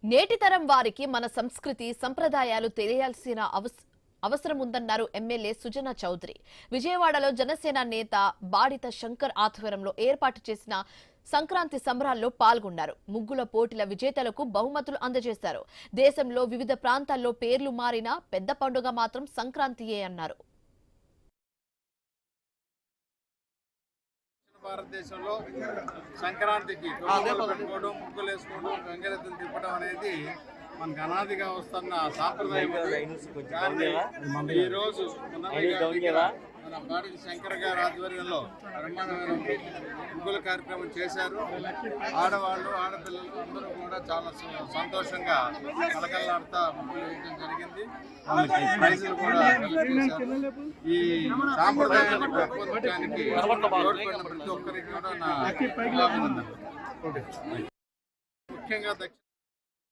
నేటి తరం వారికి మన సంస్కృతి సంప్రదాయాలు తెలియాల్సిన అవసరం ఉందన్నారు ఎమ్మెల్యే సుజనా చౌదరి. విజయవాడలో జనసేన నేత బాడిత శంకర్ ఆధ్వర్యంలో ఏర్పాటు చేసిన సంక్రాంతి సంబరాల్లో పాల్గొన్నారు. ముగ్గుల పోటీల విజేతలకు బహుమతులు అందజేశారు. దేశంలో వివిధ ప్రాంతాల్లో పేర్లు మారినా పెద్ద పండుగ మాత్రం సంక్రాంతియే అన్నారు. భారతదేశంలో సంక్రాంతికి పెట్టుకోవడం, ముగ్గులు వేసుకోవడం, గంగరెద్దులు తిప్పడం అనేది మనకు అనాదిగా వస్తున్న సాంప్రదాయం. ఈ రోజు మన బాడిత శంకర్ గారి ఆధ్వర్యంలో బ్రహ్మాండమైన ముగ్గుల కార్యక్రమం చేశారు. ఆడవాళ్ళు, ఆడపిల్లలు అందరూ కూడా చాలా సంతోషంగా కలకల్లాడుతా ముగ్గులు వేయడం జరిగింది. వాళ్ళకి ప్రైజులు కూడా చేశారు. ఈ సాంప్రదాయాన్ని పెంపొందించడానికి తోడ్పడిన ప్రతి ఒక్కరికి కూడా నా అభినందనలు. ముఖ్యంగా